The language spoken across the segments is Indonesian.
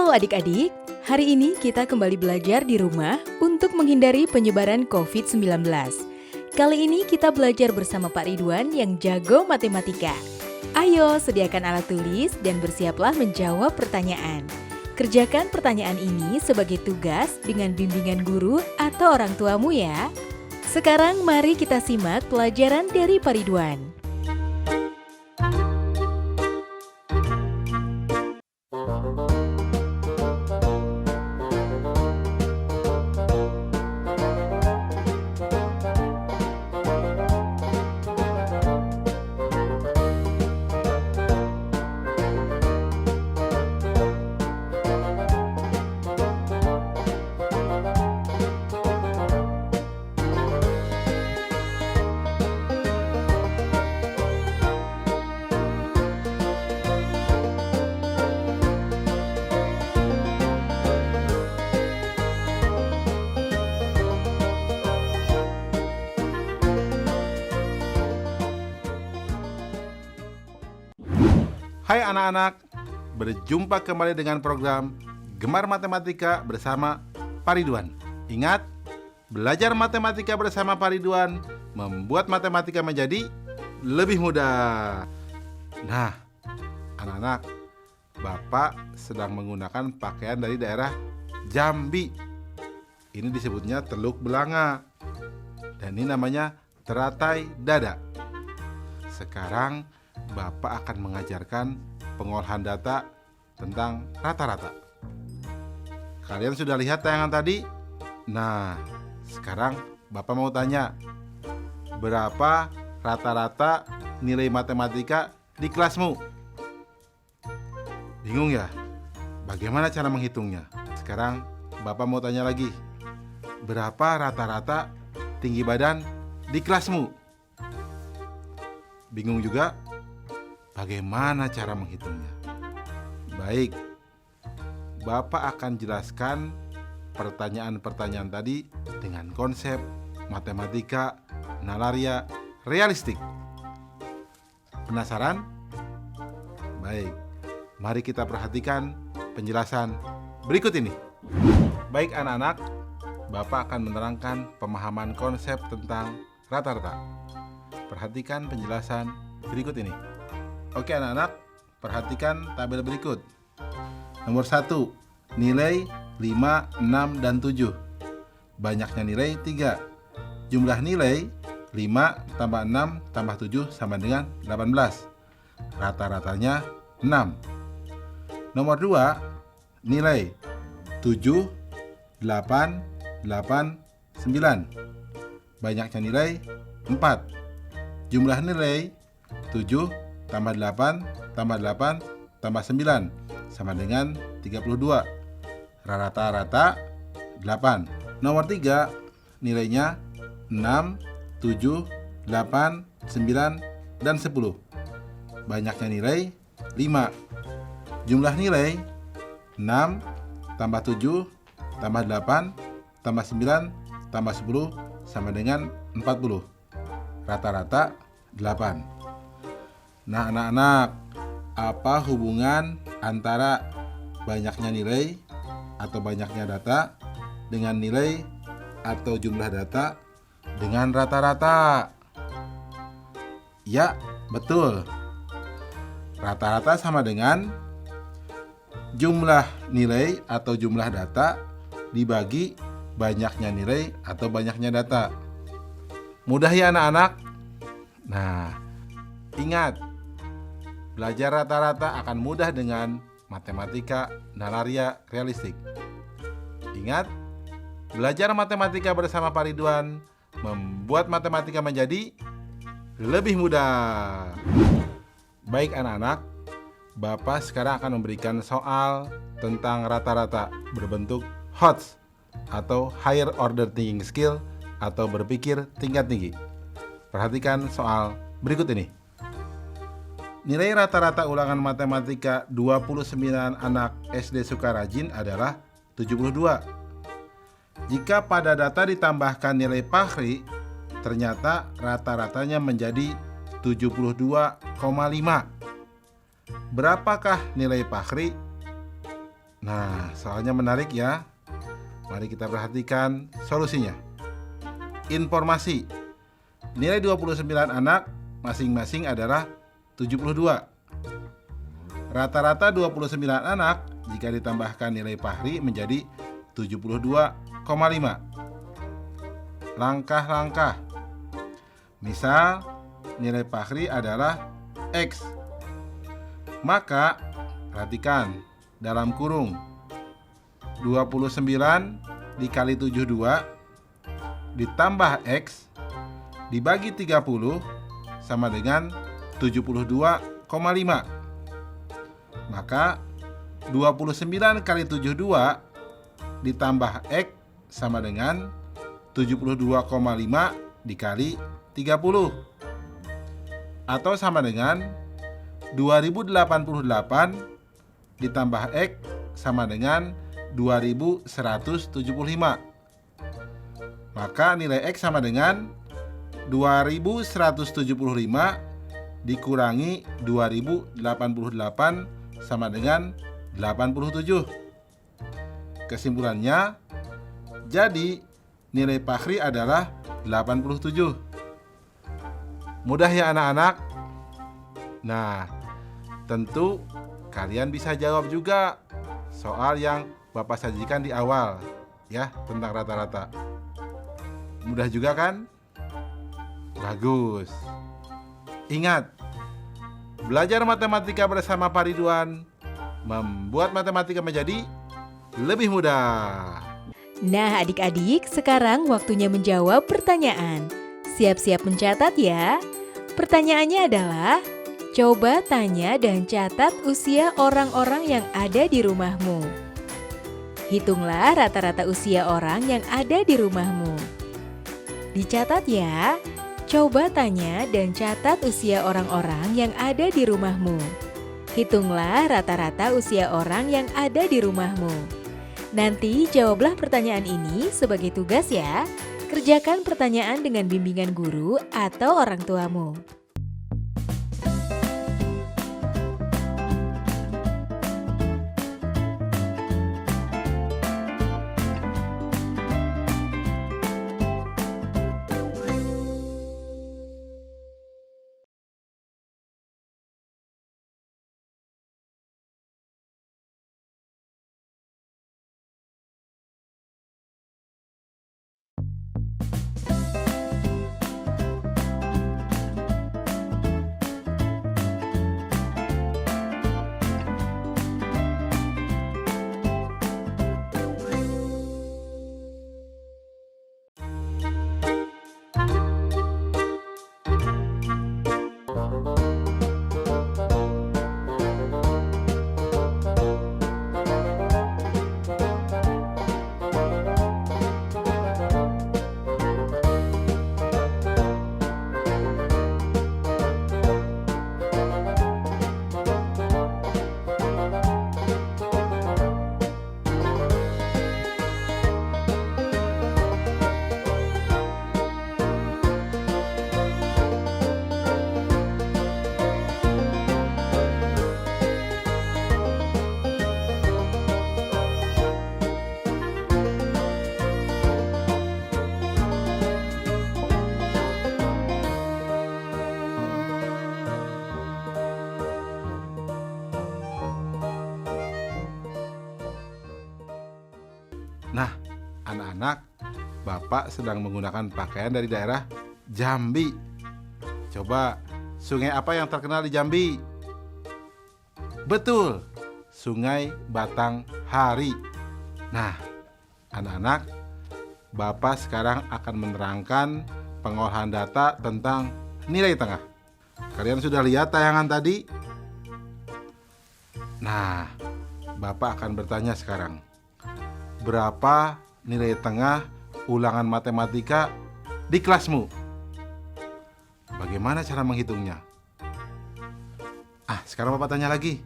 Halo adik-adik, hari ini kita kembali belajar di rumah untuk menghindari penyebaran COVID-19. Kali ini kita belajar bersama Pak Ridwan yang jago matematika. Ayo sediakan alat tulis dan bersiaplah menjawab pertanyaan. Kerjakan pertanyaan ini sebagai tugas dengan bimbingan guru atau orang tuamu ya. Sekarang mari kita simak pelajaran dari Pak Ridwan. Hai anak-anak, berjumpa kembali dengan program Gemar Matematika bersama Pak Ridwan. Ingat, belajar matematika bersama Pak Ridwan membuat matematika menjadi lebih mudah. Nah, anak-anak, Bapak sedang menggunakan pakaian dari daerah Jambi. Ini disebutnya Teluk Belanga. Dan ini namanya teratai dada. Sekarang Bapak akan mengajarkan pengolahan data tentang rata-rata. Kalian sudah lihat tayangan tadi? Nah, sekarang Bapak mau tanya, berapa rata-rata nilai matematika di kelasmu? Bingung ya? Bagaimana cara menghitungnya? Sekarang Bapak mau tanya lagi, berapa rata-rata tinggi badan di kelasmu? Bingung juga? Bagaimana cara menghitungnya? Baik, Bapak akan jelaskan pertanyaan-pertanyaan tadi dengan konsep matematika nalaria realistik. Penasaran? Baik, mari kita perhatikan penjelasan berikut ini. Baik anak-anak, Bapak akan menerangkan pemahaman konsep tentang rata-rata. Perhatikan penjelasan berikut ini. Oke anak-anak, perhatikan tabel berikut. Nomor 1, nilai 5, 6, dan 7. Banyaknya nilai 3. Jumlah nilai 5 tambah 6 tambah 7 sama dengan 18. Rata-ratanya 6. Nomor 2, nilai 7, 8, 8, 9. Banyaknya nilai 4. Jumlah nilai 7 tambah 8, tambah 8, tambah 9 sama dengan 32. Rata-rata 8. Nomor 3, nilainya 6, 7, 8, 9, dan 10. Banyaknya nilai 5. Jumlah nilai 6, tambah 7, tambah 8, tambah 9, tambah 10 sama dengan 40. Rata-rata 8. Nah anak-anak, apa hubungan antara banyaknya nilai atau banyaknya data dengan nilai atau jumlah data dengan rata-rata? Ya, betul. Rata-rata sama dengan jumlah nilai atau jumlah data dibagi banyaknya nilai atau banyaknya data. Mudah ya anak-anak? Nah, ingat, belajar rata-rata akan mudah dengan matematika nalaria realistik. Ingat, belajar matematika bersama Pak Ridwan membuat matematika menjadi lebih mudah. Baik anak-anak, Bapak sekarang akan memberikan soal tentang rata-rata berbentuk HOTS atau Higher Order Thinking Skill atau berpikir tingkat tinggi. Perhatikan soal berikut ini. Nilai rata-rata ulangan matematika 29 anak SD Sukarajin adalah 72. Jika pada data ditambahkan nilai Fahri, ternyata rata-ratanya menjadi 72,5. Berapakah nilai Fahri? Nah, soalnya menarik ya. Mari kita perhatikan solusinya. Informasi. Nilai 29 anak masing-masing adalah 72. Rata-rata 29 anak jika ditambahkan nilai Fahri menjadi 72,5. Langkah-langkah. Misal, nilai Fahri adalah X. Maka, perhatikan dalam kurung 29 dikali 72 ditambah X dibagi 30 sama dengan 72,5. Maka 29 kali 72 ditambah X sama dengan 72,5 dikali 30, atau sama dengan 2088 ditambah X sama dengan 2175. Maka nilai X sama dengan 2175 dikurangi 2088 sama dengan 87. Kesimpulannya, jadi nilai Fahri adalah 87. Mudah ya anak-anak? Nah, tentu kalian bisa jawab juga soal yang Bapak sajikan di awal ya, tentang rata-rata. Mudah juga kan? Bagus. Ingat, belajar matematika bersama Pak Ridwan membuat matematika menjadi lebih mudah. Nah adik-adik, sekarang waktunya menjawab pertanyaan. Siap-siap mencatat ya. Pertanyaannya adalah, coba tanya dan catat usia orang-orang yang ada di rumahmu. Hitunglah rata-rata usia orang yang ada di rumahmu. Dicatat ya. Coba tanya dan catat usia orang-orang yang ada di rumahmu. Hitunglah rata-rata usia orang yang ada di rumahmu. Nanti jawablah pertanyaan ini sebagai tugas ya. Kerjakan pertanyaan dengan bimbingan guru atau orang tuamu. Nah, anak-anak, Bapak sedang menggunakan pakaian dari daerah Jambi. Coba, sungai apa yang terkenal di Jambi? Betul, Sungai Batanghari. Nah, anak-anak, Bapak sekarang akan menerangkan pengolahan data tentang nilai tengah. Kalian sudah lihat tayangan tadi? Nah, Bapak akan bertanya sekarang. Berapa nilai tengah ulangan matematika di kelasmu? Bagaimana cara menghitungnya? Sekarang Bapak tanya lagi.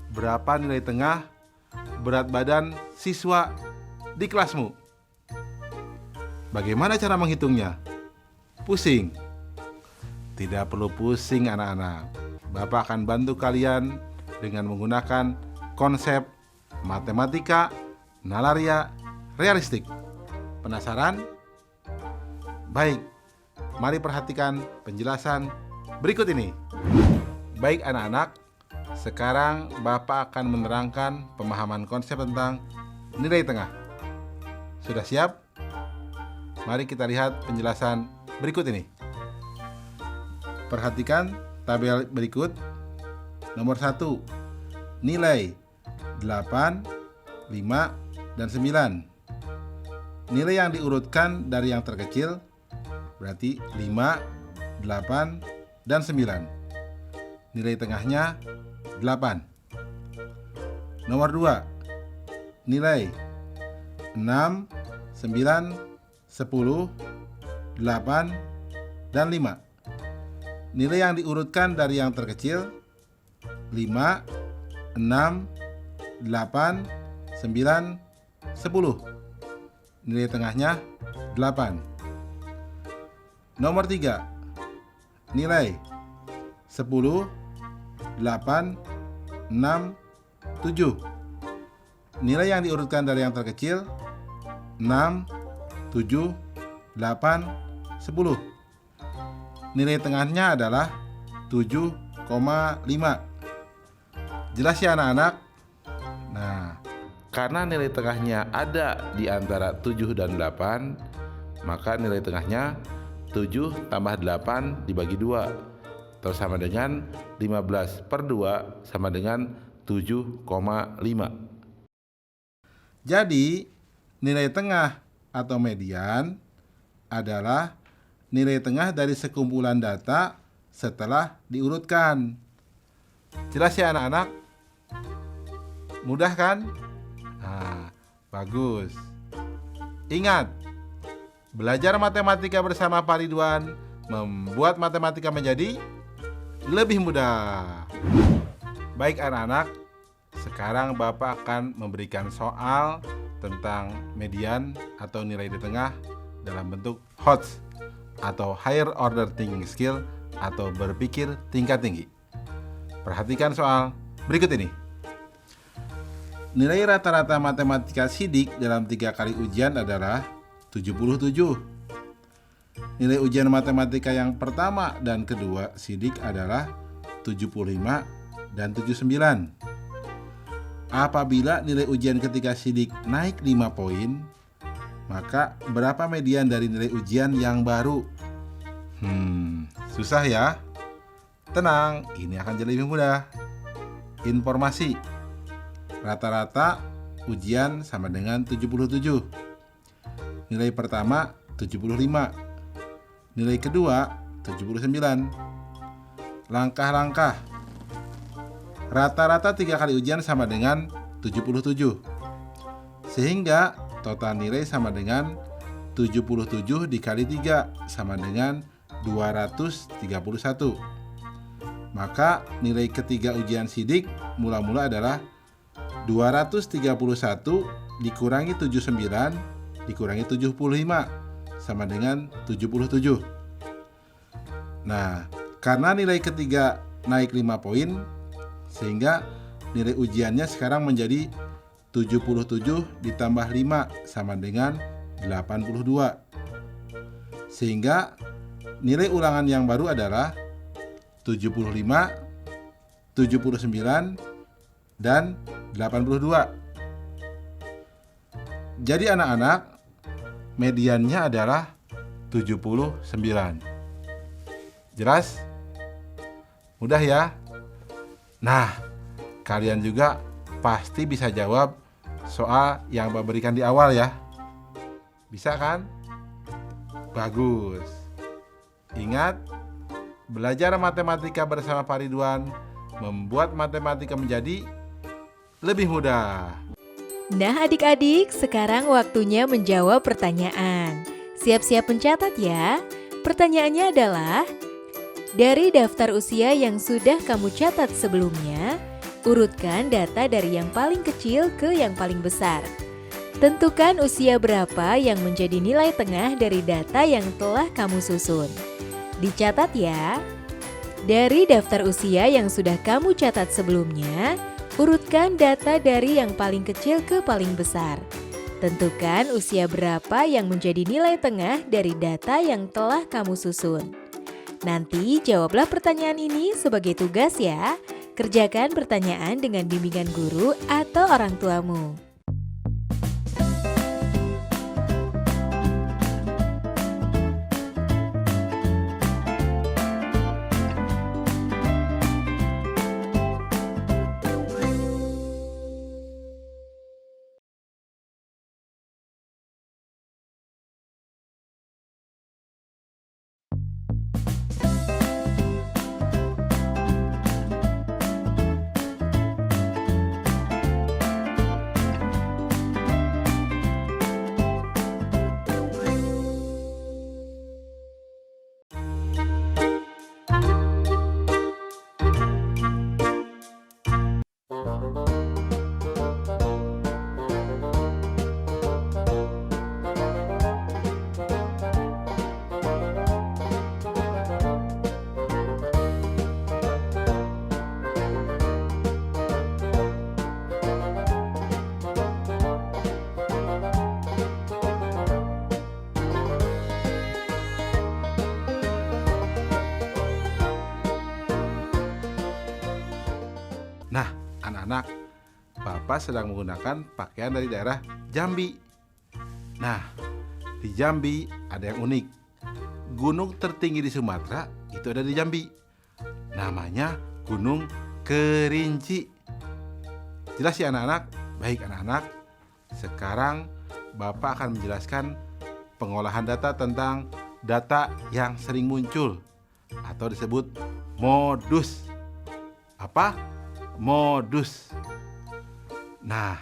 Berapa nilai tengah berat badan siswa di kelasmu? Bagaimana cara menghitungnya? Pusing? Tidak perlu pusing anak-anak. Bapak akan bantu kalian dengan menggunakan konsep matematika, nalaria, realistik. Penasaran? Baik, mari perhatikan penjelasan berikut ini. Baik anak-anak, sekarang Bapak akan menerangkan pemahaman konsep tentang nilai tengah. Sudah siap? Mari kita lihat penjelasan berikut ini. Perhatikan tabel berikut. Nomor 1, nilai 8, 5, dan 9. Nilai yang diurutkan dari yang terkecil berarti 5, 8, dan 9. Nilai tengahnya 8. Nomor 2, nilai 6, 9, 10, 8, dan 5. Nilai yang diurutkan dari yang terkecil 5, 6, 8, 9, 10. Nilai tengahnya 8. Nomor 3, nilai 10, 8, 6, 7. Nilai yang diurutkan dari yang terkecil 6, 7, 8, 10. Nilai tengahnya adalah 7,5. Jelas ya anak-anak? Nah, karena nilai tengahnya ada di antara 7 dan 8, maka nilai tengahnya 7 tambah 8 dibagi 2, atau sama dengan 15/2 sama dengan 7,5. Jadi, nilai tengah atau median adalah nilai tengah dari sekumpulan data setelah diurutkan. Jelas ya anak-anak? Mudah kan? Nah, bagus. Ingat, belajar matematika bersama Pak Ridwan membuat matematika menjadi lebih mudah. Baik anak-anak, sekarang Bapak akan memberikan soal tentang median atau nilai di tengah dalam bentuk HOTS atau Higher Order Thinking Skill atau berpikir tingkat tinggi. Perhatikan soal berikut ini. Nilai rata-rata matematika sidik dalam 3 kali ujian adalah 77. Nilai ujian matematika yang pertama dan kedua sidik adalah 75 dan 79. Apabila nilai ujian ketiga sidik naik 5 poin, maka berapa median dari nilai ujian yang baru? Susah ya? Tenang, ini akan jadi lebih mudah. Informasi. Rata-rata ujian sama dengan 77. Nilai pertama 75. Nilai kedua 79. Langkah-langkah. Rata-rata 3 kali ujian sama dengan 77. Sehingga total nilai sama dengan 77 dikali 3 sama dengan 231. Maka nilai ketiga ujian sidik mula-mula adalah 231 dikurangi 79 dikurangi 75 sama dengan 77. Nah, karena nilai ketiga naik 5 poin, sehingga nilai ujiannya sekarang menjadi 77 ditambah 5 sama dengan 82. Sehingga nilai ulangan yang baru adalah 75, 79, dan 82. Jadi anak-anak, mediannya adalah 79. Jelas? Mudah ya? Nah, kalian juga pasti bisa jawab soal yang Bapak berikan di awal ya. Bisa kan? Bagus. Ingat, belajar matematika bersama Pak Ridwan membuat matematika menjadi lebih mudah. Nah adik-adik, sekarang waktunya menjawab pertanyaan. Siap-siap mencatat ya. Pertanyaannya adalah, dari daftar usia yang sudah kamu catat sebelumnya, urutkan data dari yang paling kecil ke yang paling besar. Tentukan usia berapa yang menjadi nilai tengah dari data yang telah kamu susun. Dicatat ya. Dari daftar usia yang sudah kamu catat sebelumnya, Urutkan data dari yang paling kecil ke paling besar. Tentukan usia berapa yang menjadi nilai tengah dari data yang telah kamu susun. Nanti jawablah pertanyaan ini sebagai tugas ya. Kerjakan pertanyaan dengan bimbingan guru atau orang tuamu. Nah, anak-anak, Bapak sedang menggunakan pakaian dari daerah Jambi. Nah, di Jambi ada yang unik. Gunung tertinggi di Sumatera itu ada di Jambi. Namanya Gunung Kerinci. Jelas ya anak-anak? Baik anak-anak, sekarang Bapak akan menjelaskan pengolahan data tentang data yang sering muncul atau disebut modus. Apa? Modus. Nah,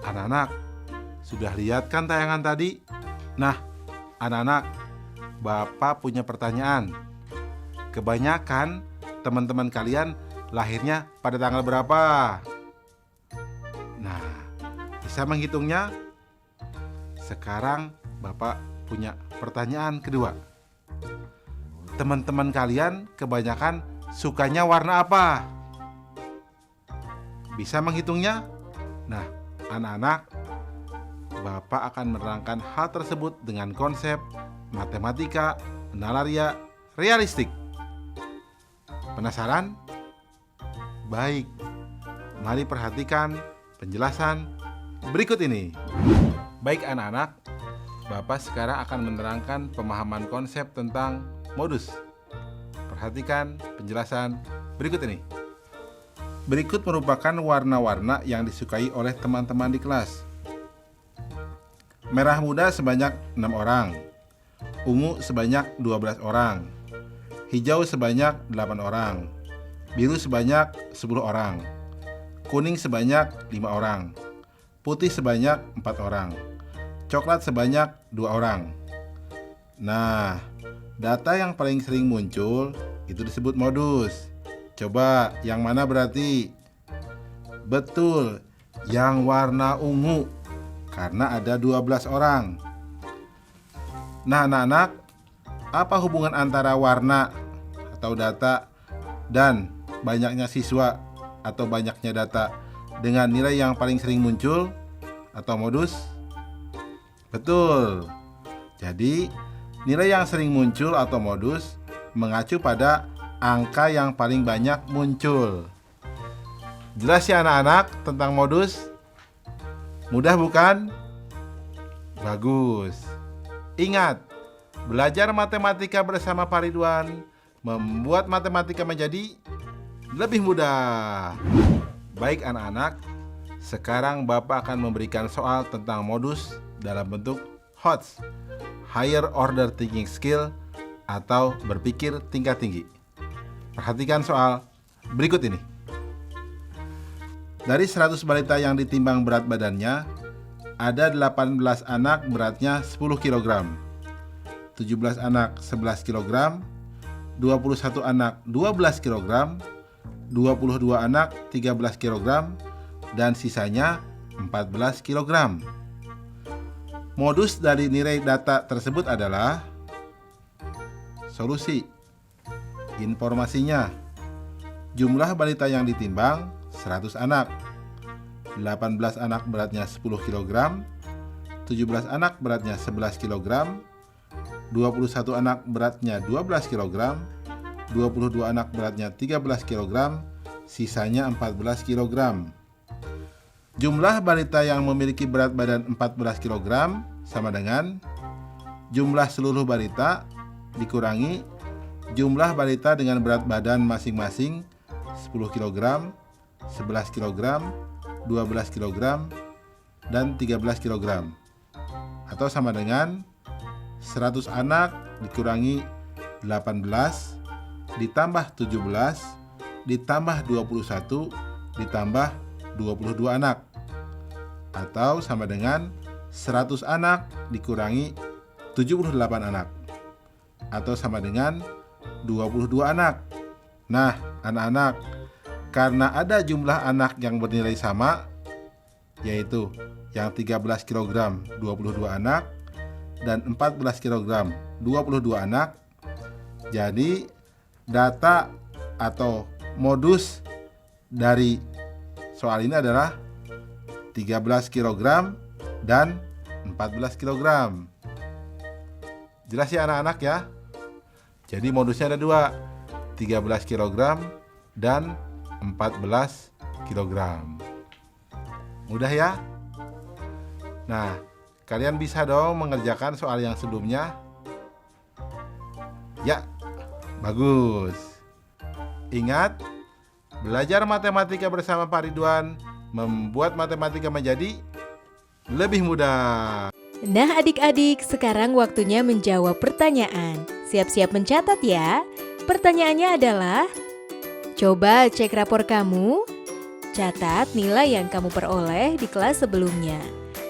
anak-anak sudah lihat kan tayangan tadi? Nah, anak-anak, Bapak punya pertanyaan. Kebanyakan teman-teman kalian lahirnya pada tanggal berapa? Nah, bisa menghitungnya? Sekarang Bapak punya pertanyaan kedua. Teman-teman kalian kebanyakan sukanya warna apa? Bisa menghitungnya? Nah, anak-anak, Bapak akan menerangkan hal tersebut dengan konsep matematika, nalaria, realistik. Penasaran? Baik, mari perhatikan penjelasan berikut ini. Baik anak-anak, Bapak sekarang akan menerangkan pemahaman konsep tentang modus. Perhatikan penjelasan berikut ini. Berikut merupakan warna-warna yang disukai oleh teman-teman di kelas. Merah muda sebanyak 6 orang, ungu sebanyak 12 orang, hijau sebanyak 8 orang, biru sebanyak 10 orang, kuning sebanyak 5 orang, putih sebanyak 4 orang, coklat sebanyak 2 orang. Nah, data yang paling sering muncul itu disebut modus. Coba, yang mana berarti? Betul, yang warna ungu, karena ada 12 orang. Nah, anak-anak, apa hubungan antara warna atau data dan banyaknya siswa atau banyaknya data dengan nilai yang paling sering muncul atau modus? Betul. Jadi, nilai yang sering muncul atau modus mengacu pada angka yang paling banyak muncul. Jelas ya anak-anak tentang modus? Mudah bukan? Bagus. Ingat, belajar matematika bersama Pak Ridwan membuat matematika menjadi lebih mudah. Baik anak-anak, sekarang Bapak akan memberikan soal tentang modus dalam bentuk HOTS, Higher Order Thinking Skill, atau berpikir tingkat tinggi. Perhatikan soal berikut ini. Dari 100 balita yang ditimbang berat badannya, ada 18 anak beratnya 10 kg, 17 anak 11 kg, 21 anak 12 kg, 22 anak 13 kg, dan sisanya 14 kg. Modus dari nilai data tersebut adalah solusi. Informasinya, jumlah balita yang ditimbang 100 anak. 18 anak beratnya 10 kg, 17 anak beratnya 11 kg, 21 anak beratnya 12 kg, 22 anak beratnya 13 kg, sisanya 14 kg. Jumlah balita yang memiliki berat badan 14 kg sama dengan jumlah seluruh balita dikurangi jumlah balita dengan berat badan masing-masing 10 kg, 11 kg, 12 kg, dan 13 kg. Atau sama dengan 100 anak dikurangi 18 ditambah 17 ditambah 21 ditambah 22 anak. Atau sama dengan 100 anak dikurangi 78 anak. Atau sama dengan 22 anak. Nah, anak-anak, karena ada jumlah anak yang bernilai sama, yaitu yang 13 kg 22 anak dan 14 kg 22 anak, jadi data atau modus dari soal ini adalah 13 kg dan 14 kg. Jelas ya anak-anak ya? Jadi modusnya ada dua, 13 kg dan 14 kg. Mudah ya? Nah, kalian bisa dong mengerjakan soal yang sebelumnya? Ya, bagus. Ingat, belajar matematika bersama Pak Ridwan membuat matematika menjadi lebih mudah. Nah adik-adik, sekarang waktunya menjawab pertanyaan. Siap-siap mencatat ya. Pertanyaannya adalah, coba cek rapor kamu. Catat nilai yang kamu peroleh di kelas sebelumnya.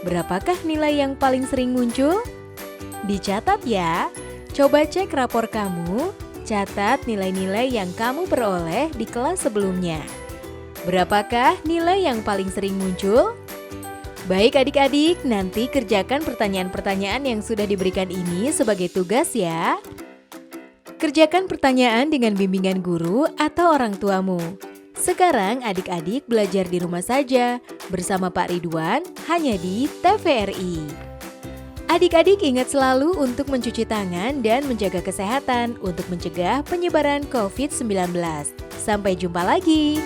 Berapakah nilai yang paling sering muncul? Dicatat ya. Coba cek rapor kamu. Catat nilai-nilai yang kamu peroleh di kelas sebelumnya. Berapakah nilai yang paling sering muncul? Baik adik-adik, nanti kerjakan pertanyaan-pertanyaan yang sudah diberikan ini sebagai tugas ya. Kerjakan pertanyaan dengan bimbingan guru atau orang tuamu. Sekarang adik-adik belajar di rumah saja bersama Pak Ridwan hanya di TVRI. Adik-adik ingat selalu untuk mencuci tangan dan menjaga kesehatan untuk mencegah penyebaran COVID-19. Sampai jumpa lagi.